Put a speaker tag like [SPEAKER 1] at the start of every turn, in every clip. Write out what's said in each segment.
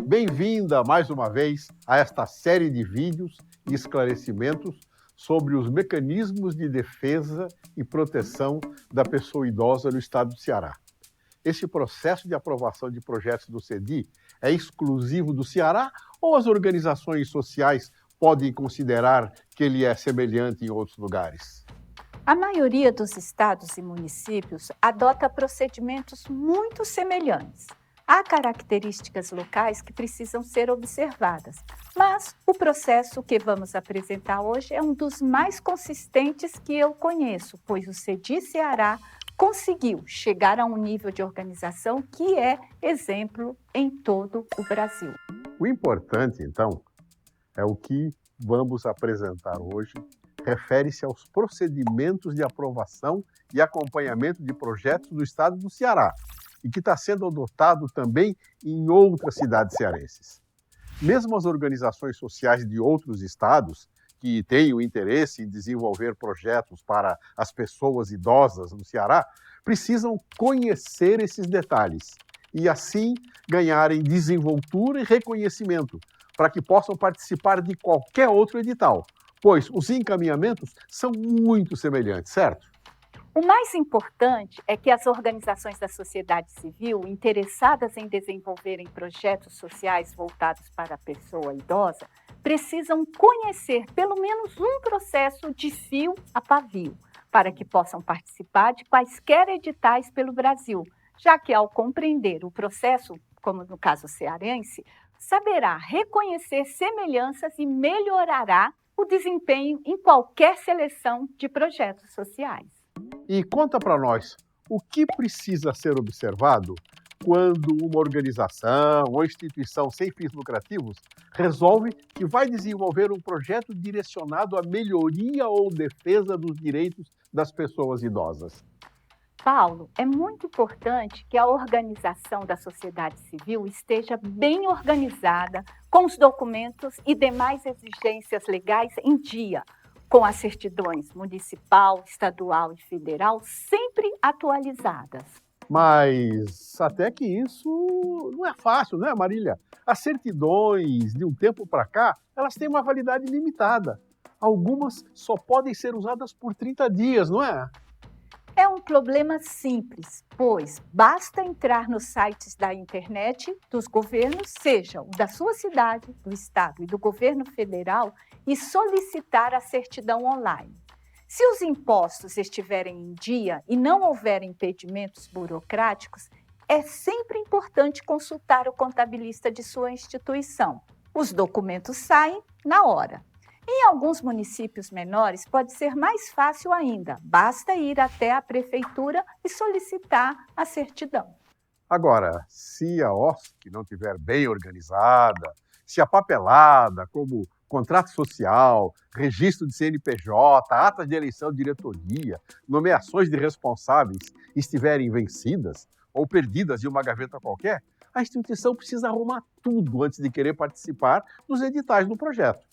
[SPEAKER 1] Bem-vinda mais uma vez a esta série de vídeos e esclarecimentos sobre os mecanismos de defesa e proteção da pessoa idosa no estado do Ceará. Este processo de aprovação de projetos do CEDI é exclusivo do Ceará ou as organizações sociais podem considerar que ele é semelhante em outros lugares?
[SPEAKER 2] A maioria dos estados e municípios adota procedimentos muito semelhantes. Há características locais que precisam ser observadas, mas o processo que vamos apresentar hoje é um dos mais consistentes que eu conheço, pois o CEDI Ceará conseguiu chegar a um nível de organização que é exemplo em todo o Brasil.
[SPEAKER 1] O importante, então, é o que vamos apresentar hoje, refere-se aos procedimentos de aprovação e acompanhamento de projetos do estado do Ceará, e que está sendo adotado também em outras cidades cearenses. Mesmo as organizações sociais de outros estados que têm o interesse em desenvolver projetos para as pessoas idosas no Ceará, precisam conhecer esses detalhes e, assim, ganharem desenvoltura e reconhecimento para que possam participar de qualquer outro edital, pois os encaminhamentos são muito semelhantes, certo?
[SPEAKER 2] O mais importante é que as organizações da sociedade civil interessadas em desenvolverem projetos sociais voltados para a pessoa idosa precisam conhecer pelo menos um processo de fio a pavio, para que possam participar de quaisquer editais pelo Brasil, já que ao compreender o processo, como no caso cearense, saberá reconhecer semelhanças e melhorará o desempenho em qualquer seleção de projetos sociais.
[SPEAKER 1] E conta para nós, o que precisa ser observado quando uma organização ou instituição sem fins lucrativos resolve que vai desenvolver um projeto direcionado à melhoria ou defesa dos direitos das pessoas idosas?
[SPEAKER 2] Paulo, é muito importante que a organização da sociedade civil esteja bem organizada, com os documentos e demais exigências legais em dia, com as certidões municipal, estadual e federal sempre atualizadas.
[SPEAKER 1] Mas até que isso não é fácil, né, Marília? As certidões de um tempo para cá, elas têm uma validade limitada. Algumas só podem ser usadas por 30 dias, não é?
[SPEAKER 2] É um problema simples, pois basta entrar nos sites da internet dos governos, seja o da sua cidade, do estado e do governo federal, e solicitar a certidão online. Se os impostos estiverem em dia e não houver impedimentos burocráticos, é sempre importante consultar o contabilista de sua instituição. Os documentos saem na hora. Em alguns municípios menores, pode ser mais fácil ainda. Basta ir até a prefeitura e solicitar a certidão.
[SPEAKER 1] Agora, se a OSC não estiver bem organizada, se a papelada, como contrato social, registro de CNPJ, atas de eleição de diretoria, nomeações de responsáveis estiverem vencidas ou perdidas em uma gaveta qualquer, a instituição precisa arrumar tudo antes de querer participar dos editais do projeto.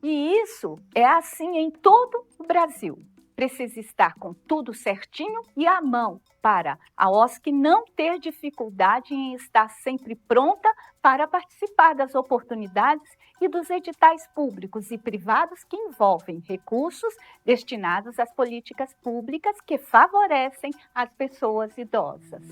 [SPEAKER 2] E isso é assim em todo o Brasil. Precisa estar com tudo certinho e à mão para a OSC não ter dificuldade em estar sempre pronta para participar das oportunidades e dos editais públicos e privados que envolvem recursos destinados às políticas públicas que favorecem as pessoas idosas.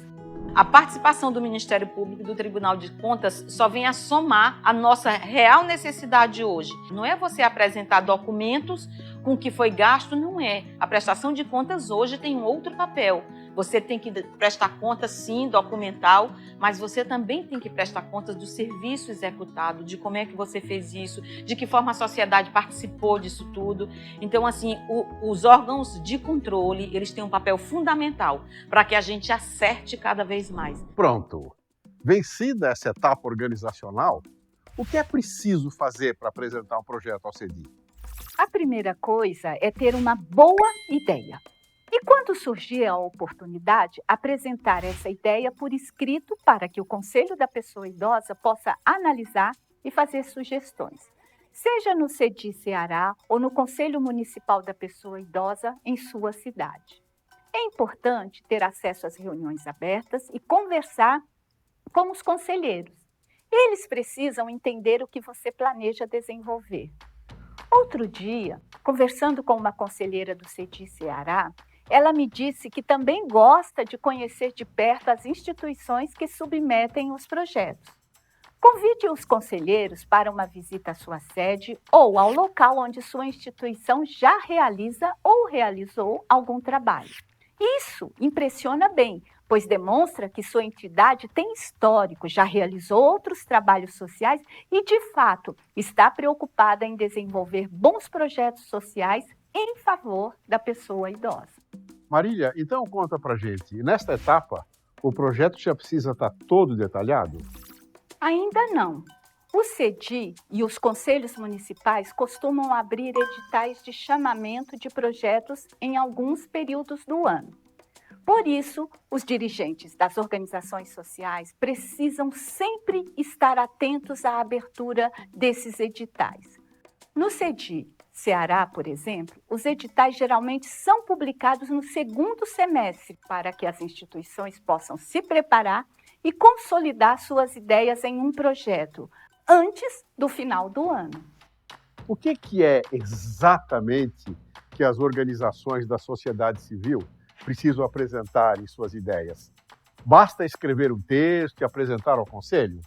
[SPEAKER 3] A participação do Ministério Público e do Tribunal de Contas só vem a somar a nossa real necessidade hoje. Não é você apresentar documentos com o que foi gasto, não é. A prestação de contas hoje tem um outro papel. Você tem que prestar conta, sim, documental, mas você também tem que prestar contas do serviço executado, de como é que você fez isso, de que forma a sociedade participou disso tudo. Então, assim, os órgãos de controle, eles têm um papel fundamental para que a gente acerte cada vez mais.
[SPEAKER 1] Pronto. Vencida essa etapa organizacional, o que é preciso fazer para apresentar um projeto ao CEDI?
[SPEAKER 2] A primeira coisa é ter uma boa ideia. E quando surgir a oportunidade, apresentar essa ideia por escrito para que o Conselho da Pessoa Idosa possa analisar e fazer sugestões. seja no CEDI Ceará ou no Conselho Municipal da Pessoa Idosa em sua cidade. É importante ter acesso às reuniões abertas e conversar com os conselheiros. Eles precisam entender o que você planeja desenvolver. Outro dia, conversando com uma conselheira do CEDI Ceará, ela me disse que também gosta de conhecer de perto as instituições que submetem os projetos. Convide os conselheiros para uma visita à sua sede ou ao local onde sua instituição já realiza ou realizou algum trabalho. Isso impressiona bem, pois demonstra que sua entidade tem histórico, já realizou outros trabalhos sociais e, de fato, está preocupada em desenvolver bons projetos sociais em favor da pessoa idosa.
[SPEAKER 1] Marília, então conta pra gente, nesta etapa, o projeto já precisa estar todo detalhado?
[SPEAKER 2] Ainda não. O CEDI e os conselhos municipais costumam abrir editais de chamamento de projetos em alguns períodos do ano. Por isso, os dirigentes das organizações sociais precisam sempre estar atentos à abertura desses editais. No CEDI Ceará, por exemplo, os editais geralmente são publicados no segundo semestre para que as instituições possam se preparar e consolidar suas ideias em um projeto antes do final do ano.
[SPEAKER 1] O que é exatamente que as organizações da sociedade civil precisam apresentar em suas ideias? Basta escrever um texto e apresentar ao conselho?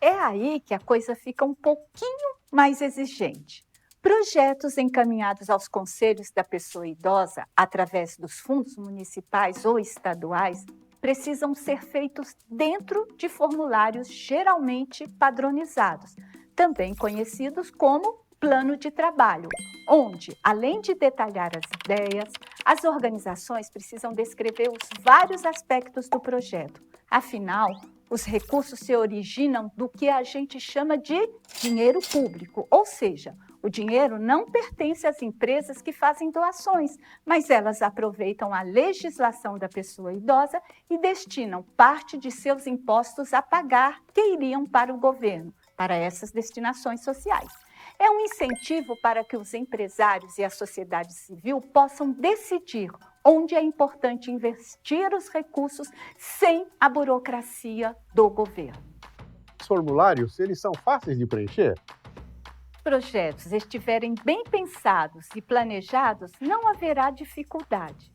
[SPEAKER 2] É aí que a coisa fica um pouquinho mais exigente. Projetos encaminhados aos conselhos da pessoa idosa através dos fundos municipais ou estaduais precisam ser feitos dentro de formulários geralmente padronizados, também conhecidos como plano de trabalho, onde, além de detalhar as ideias, as organizações precisam descrever os vários aspectos do projeto. Afinal, os recursos se originam do que a gente chama de dinheiro público, ou seja, o dinheiro não pertence às empresas que fazem doações, mas elas aproveitam a legislação da pessoa idosa e destinam parte de seus impostos a pagar que iriam para o governo, para essas destinações sociais. É um incentivo para que os empresários e a sociedade civil possam decidir onde é importante investir os recursos sem a burocracia do governo.
[SPEAKER 1] Os formulários, eles são fáceis de preencher?
[SPEAKER 2] Projetos estiverem bem pensados e planejados, não haverá dificuldade.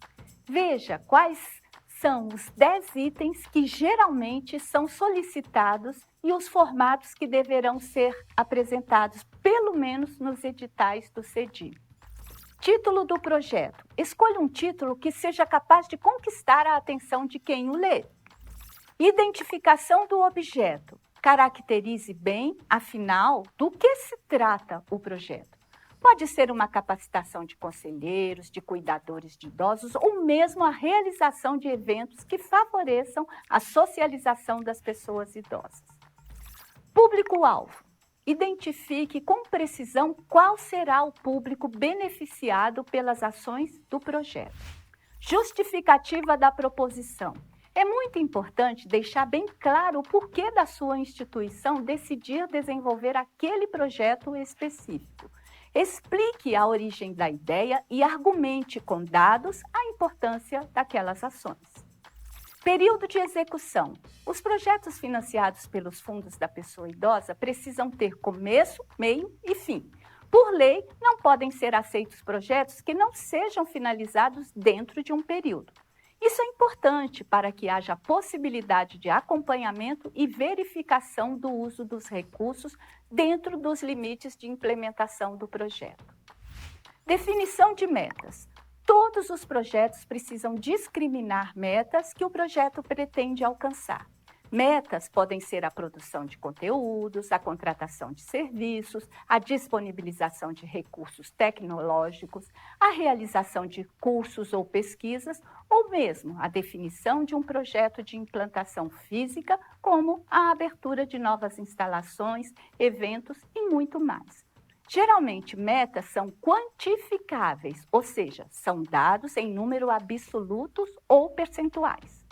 [SPEAKER 2] Veja quais são os 10 itens que geralmente são solicitados e os formatos que deverão ser apresentados, pelo menos nos editais do CEDI. Título do projeto. Escolha um título que seja capaz de conquistar a atenção de quem o lê. Identificação do objeto. Caracterize bem, afinal, do que se trata o projeto. Pode ser uma capacitação de conselheiros, de cuidadores de idosos ou mesmo a realização de eventos que favoreçam a socialização das pessoas idosas. Público-alvo. Identifique com precisão qual será o público beneficiado pelas ações do projeto. Justificativa da proposição. É muito importante deixar bem claro o porquê da sua instituição decidir desenvolver aquele projeto específico. Explique a origem da ideia e argumente com dados a importância daquelas ações. Período de execução. Os projetos financiados pelos fundos da pessoa idosa precisam ter começo, meio e fim. Por lei, não podem ser aceitos projetos que não sejam finalizados dentro de um período. Isso é importante para que haja possibilidade de acompanhamento e verificação do uso dos recursos dentro dos limites de implementação do projeto. Definição de metas. Todos os projetos precisam discriminar metas que o projeto pretende alcançar. Metas podem ser a produção de conteúdos, a contratação de serviços, a disponibilização de recursos tecnológicos, a realização de cursos ou pesquisas, ou mesmo a definição de um projeto de implantação física, como a abertura de novas instalações, eventos e muito mais. Geralmente, metas são quantificáveis, ou seja, são dados em número absolutos ou percentuais.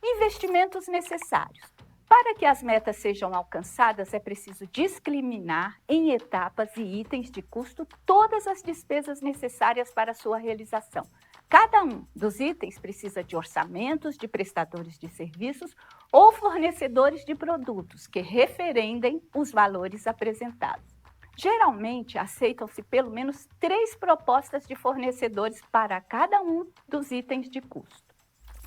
[SPEAKER 2] Investimentos necessários. Para que as metas sejam alcançadas, é preciso discriminar em etapas e itens de custo todas as despesas necessárias para a sua realização. Cada um dos itens precisa de orçamentos de prestadores de serviços ou fornecedores de produtos que referendem os valores apresentados. Geralmente, aceitam-se pelo menos 3 propostas de fornecedores para cada um dos itens de custo.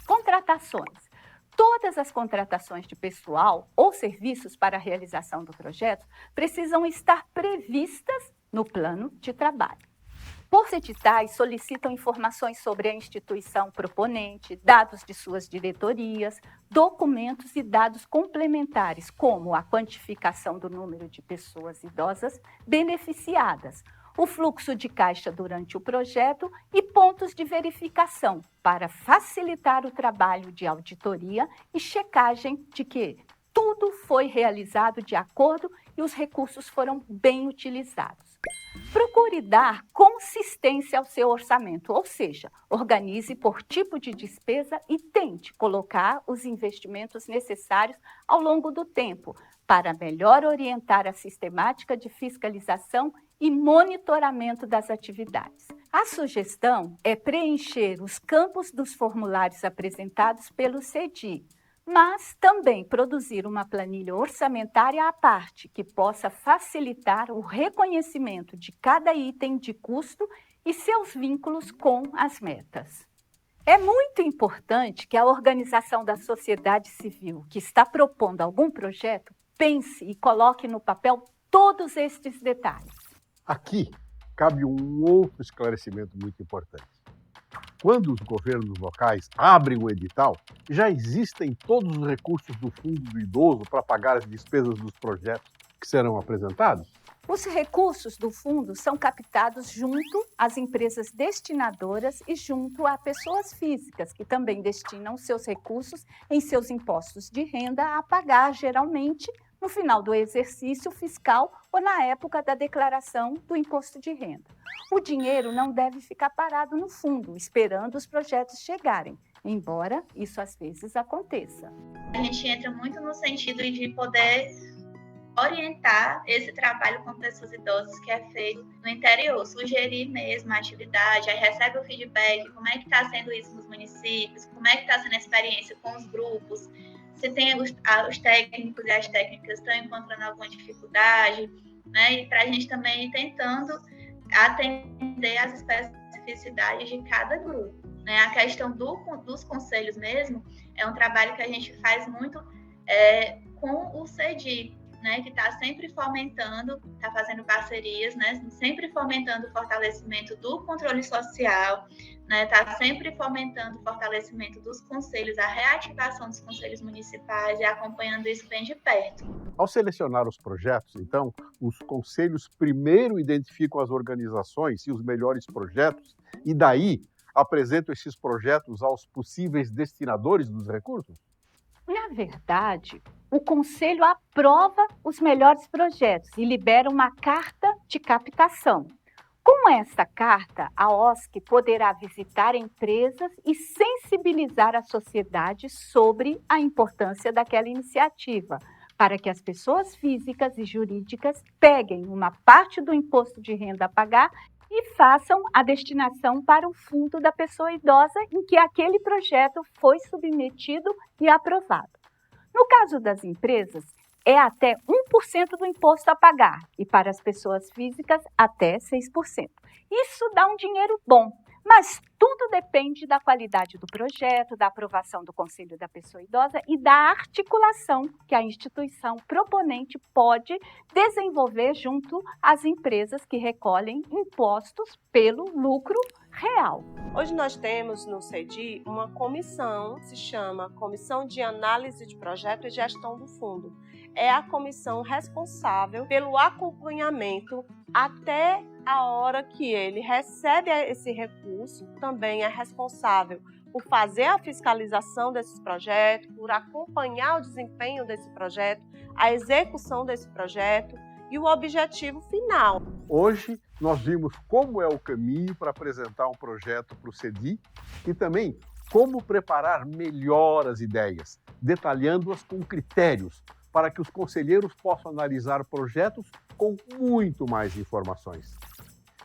[SPEAKER 2] Contratações. Todas as contratações de pessoal ou serviços para a realização do projeto precisam estar previstas no plano de trabalho. Os editais solicitam informações sobre a instituição proponente, dados de suas diretorias, documentos e dados complementares, como a quantificação do número de pessoas idosas beneficiadas, o fluxo de caixa durante o projeto e pontos de verificação para facilitar o trabalho de auditoria e checagem de que tudo foi realizado de acordo e os recursos foram bem utilizados. Procure dar consistência ao seu orçamento, ou seja, organize por tipo de despesa e tente colocar os investimentos necessários ao longo do tempo para melhor orientar a sistemática de fiscalização e monitoramento das atividades. A sugestão é preencher os campos dos formulários apresentados pelo CEDI, mas também produzir uma planilha orçamentária à parte que possa facilitar o reconhecimento de cada item de custo e seus vínculos com as metas. É muito importante que a organização da sociedade civil que está propondo algum projeto pense e coloque no papel todos estes detalhes.
[SPEAKER 1] Aqui cabe um outro esclarecimento muito importante. Quando os governos locais abrem o edital, já existem todos os recursos do Fundo do Idoso para pagar as despesas dos projetos que serão apresentados?
[SPEAKER 2] Os recursos do fundo são captados junto às empresas destinadoras e junto a pessoas físicas, que também destinam seus recursos em seus impostos de renda a pagar, geralmente, no final do exercício fiscal ou na época da declaração do imposto de renda. O dinheiro não deve ficar parado no fundo, esperando os projetos chegarem, embora isso às vezes aconteça.
[SPEAKER 4] A gente entra muito no sentido de poder orientar esse trabalho com pessoas idosas que é feito no interior, sugerir mesmo a atividade, aí recebe o feedback, como é que está sendo isso nos municípios, como é que está sendo a experiência com os grupos, se tem os técnicos e as técnicas estão encontrando alguma dificuldade, né? E para a gente também ir tentando atender às especificidades de cada grupo, né? A questão dos conselhos mesmo é um trabalho que a gente faz muito com o CEDI, né, que está sempre fomentando, está fazendo parcerias, né, sempre fomentando o fortalecimento do controle social, né, está sempre fomentando o fortalecimento dos conselhos, a reativação dos conselhos municipais e acompanhando isso bem de perto.
[SPEAKER 1] Ao selecionar os projetos, então, os conselhos primeiro identificam as organizações e os melhores projetos e daí apresentam esses projetos aos possíveis destinadores dos recursos?
[SPEAKER 2] Na verdade, o Conselho aprova os melhores projetos e libera uma carta de captação. Com essa carta, a OSC poderá visitar empresas e sensibilizar a sociedade sobre a importância daquela iniciativa, para que as pessoas físicas e jurídicas peguem uma parte do imposto de renda a pagar e façam a destinação para o fundo da pessoa idosa em que aquele projeto foi submetido e aprovado. No caso das empresas, é até 1% do imposto a pagar e para as pessoas físicas até 6%. Isso dá um dinheiro bom, mas tudo depende da qualidade do projeto, da aprovação do Conselho da Pessoa Idosa e da articulação que a instituição proponente pode desenvolver junto às empresas que recolhem impostos pelo lucro real.
[SPEAKER 5] Hoje nós temos no CEDI uma comissão, se chama Comissão de Análise de Projeto e Gestão do Fundo. É a comissão responsável pelo acompanhamento até a hora que ele recebe esse recurso, também é responsável por fazer a fiscalização desses projetos, por acompanhar o desempenho desse projeto, a execução desse projeto e o objetivo final.
[SPEAKER 1] Hoje nós vimos como é o caminho para apresentar um projeto para o CEDI e também como preparar melhor as ideias, detalhando-as com critérios, para que os conselheiros possam analisar projetos com muito mais informações.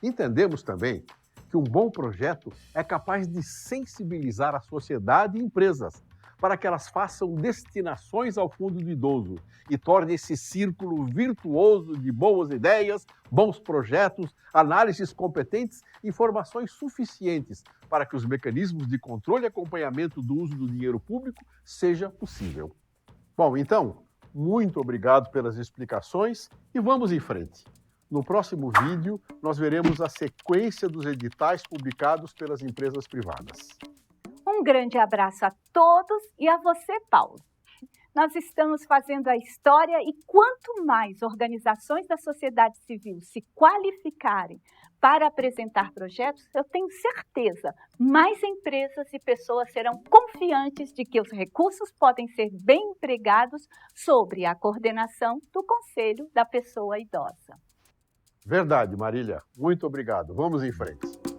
[SPEAKER 1] Entendemos também que um bom projeto é capaz de sensibilizar a sociedade e empresas para que elas façam destinações ao fundo do idoso e torne esse círculo virtuoso de boas ideias, bons projetos, análises competentes, informações suficientes para que os mecanismos de controle e acompanhamento do uso do dinheiro público seja possível. Bom, então, muito obrigado pelas explicações e vamos em frente. No próximo vídeo, nós veremos a sequência dos editais publicados pelas empresas privadas.
[SPEAKER 2] Um grande abraço a todos e a você, Paulo. Nós estamos fazendo a história e quanto mais organizações da sociedade civil se qualificarem para apresentar projetos, eu tenho certeza, mais empresas e pessoas serão confiantes de que os recursos podem ser bem empregados sob a coordenação do Conselho da Pessoa Idosa.
[SPEAKER 1] Verdade, Marília. Muito obrigado. Vamos em frente.